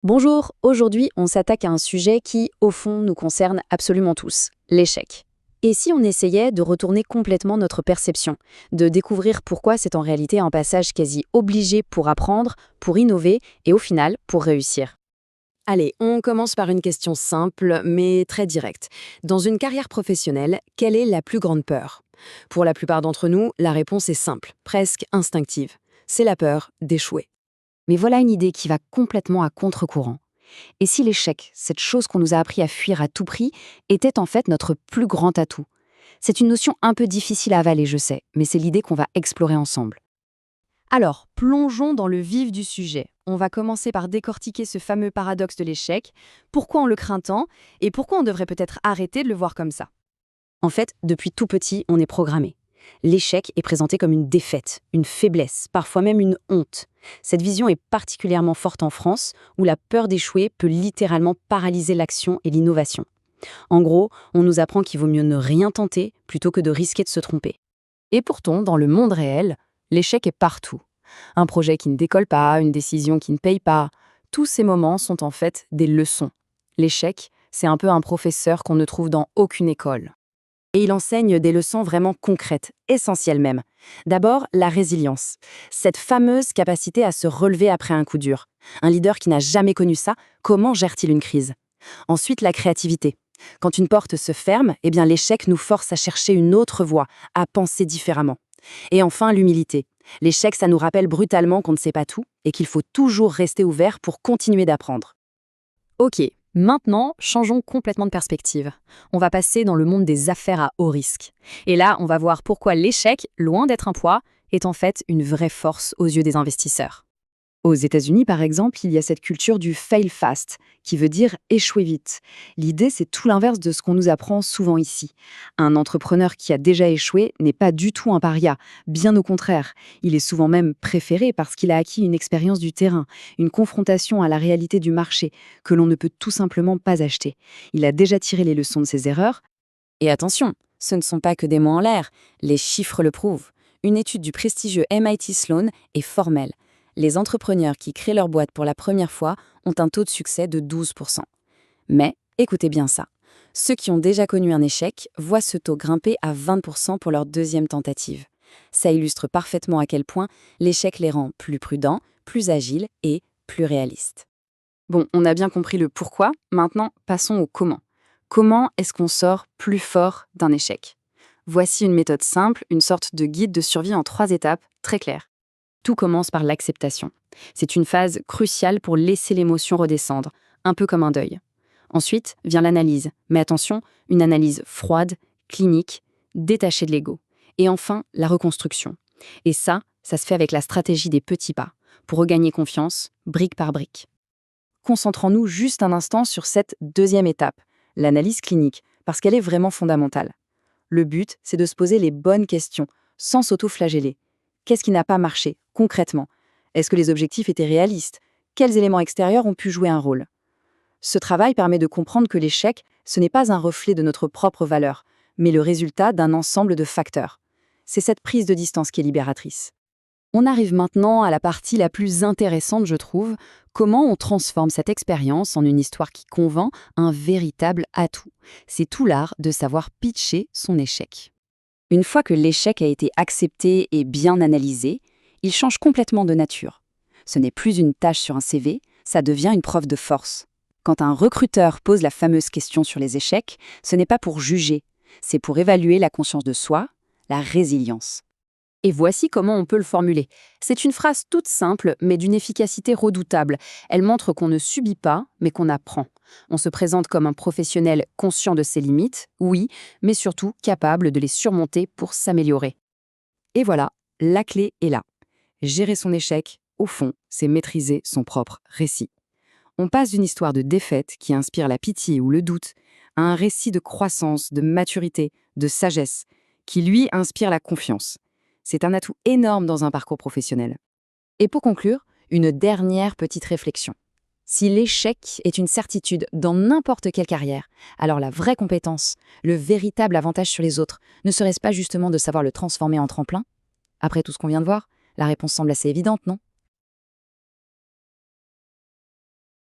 Bonjour, aujourd'hui on s'attaque à un sujet qui, au fond, nous concerne absolument tous, l'échec. Et si on essayait de retourner complètement notre perception, de découvrir pourquoi c'est en réalité un passage quasi obligé pour apprendre, pour innover et au final pour réussir? Allez, on commence par une question simple, mais très directe. Dans une carrière professionnelle, quelle est la plus grande peur? Pour la plupart d'entre nous, la réponse est simple, presque instinctive. C'est la peur d'échouer. Mais voilà une idée qui va complètement à contre-courant. Et si l'échec, cette chose qu'on nous a appris à fuir à tout prix, était en fait notre plus grand atout? C'est une notion un peu difficile à avaler, je sais, mais c'est l'idée qu'on va explorer ensemble. Alors, plongeons dans le vif du sujet. On va commencer par décortiquer ce fameux paradoxe de l'échec, pourquoi on le craint tant, et pourquoi on devrait peut-être arrêter de le voir comme ça. En fait, depuis tout petit, on est programmé. L'échec est présenté comme une défaite, une faiblesse, parfois même une honte. Cette vision est particulièrement forte en France, où la peur d'échouer peut littéralement paralyser l'action et l'innovation. En gros, on nous apprend qu'il vaut mieux ne rien tenter plutôt que de risquer de se tromper. Et pourtant, dans le monde réel, l'échec est partout. Un projet qui ne décolle pas, une décision qui ne paye pas, tous ces moments sont en fait des leçons. L'échec, c'est un peu un professeur qu'on ne trouve dans aucune école. Et il enseigne des leçons vraiment concrètes, essentielles même. D'abord, la résilience. Cette fameuse capacité à se relever après un coup dur. Un leader qui n'a jamais connu ça, comment gère-t-il une crise? Ensuite, la créativité. Quand une porte se ferme, eh bien l'échec nous force à chercher une autre voie, à penser différemment. Et enfin, l'humilité. L'échec, ça nous rappelle brutalement qu'on ne sait pas tout et qu'il faut toujours rester ouvert pour continuer d'apprendre. Ok, maintenant, changeons complètement de perspective. On va passer dans le monde des affaires à haut risque. Et là, on va voir pourquoi l'échec, loin d'être un poids, est en fait une vraie force aux yeux des investisseurs. Aux États-Unis, par exemple, il y a cette culture du fail fast, qui veut dire échouer vite. L'idée, c'est tout l'inverse de ce qu'on nous apprend souvent ici. Un entrepreneur qui a déjà échoué n'est pas du tout un paria, bien au contraire. Il est souvent même préféré parce qu'il a acquis une expérience du terrain, une confrontation à la réalité du marché, que l'on ne peut tout simplement pas acheter. Il a déjà tiré les leçons de ses erreurs. Et attention, ce ne sont pas que des mots en l'air, les chiffres le prouvent. Une étude du prestigieux MIT Sloan est formelle. Les entrepreneurs qui créent leur boîte pour la première fois ont un taux de succès de 12%. Mais, écoutez bien ça, ceux qui ont déjà connu un échec voient ce taux grimper à 20% pour leur deuxième tentative. Ça illustre parfaitement à quel point l'échec les rend plus prudents, plus agiles et plus réalistes. Bon, on a bien compris le pourquoi, maintenant passons au comment. Comment est-ce qu'on sort plus fort d'un échec? Voici une méthode simple, une sorte de guide de survie en 3 étapes, très claires. Tout commence par l'acceptation. C'est une phase cruciale pour laisser l'émotion redescendre, un peu comme un deuil. Ensuite vient l'analyse, mais attention, une analyse froide, clinique, détachée de l'ego. Et enfin, la reconstruction. Et ça se fait avec la stratégie des petits pas, pour regagner confiance, brique par brique. Concentrons-nous juste un instant sur cette deuxième étape, l'analyse clinique, parce qu'elle est vraiment fondamentale. Le but, c'est de se poser les bonnes questions, sans s'auto-flageller. Qu'est-ce qui n'a pas marché, concrètement? Est-ce que les objectifs étaient réalistes? Quels éléments extérieurs ont pu jouer un rôle? Ce travail permet de comprendre que l'échec, ce n'est pas un reflet de notre propre valeur, mais le résultat d'un ensemble de facteurs. C'est cette prise de distance qui est libératrice. On arrive maintenant à la partie la plus intéressante, je trouve, comment on transforme cette expérience en une histoire qui convainc, un véritable atout. C'est tout l'art de savoir pitcher son échec. Une fois que l'échec a été accepté et bien analysé, il change complètement de nature. Ce n'est plus une tâche sur un CV, ça devient une preuve de force. Quand un recruteur pose la fameuse question sur les échecs, ce n'est pas pour juger, c'est pour évaluer la conscience de soi, la résilience. Et voici comment on peut le formuler. C'est une phrase toute simple, mais d'une efficacité redoutable. Elle montre qu'on ne subit pas, mais qu'on apprend. On se présente comme un professionnel conscient de ses limites, oui, mais surtout capable de les surmonter pour s'améliorer. Et voilà, la clé est là. Gérer son échec, au fond, c'est maîtriser son propre récit. On passe d'une histoire de défaite qui inspire la pitié ou le doute à un récit de croissance, de maturité, de sagesse, qui lui inspire la confiance. C'est un atout énorme dans un parcours professionnel. Et pour conclure, une dernière petite réflexion. Si l'échec est une certitude dans n'importe quelle carrière, alors la vraie compétence, le véritable avantage sur les autres, ne serait-ce pas justement de savoir le transformer en tremplin? Après tout ce qu'on vient de voir, la réponse semble assez évidente, non?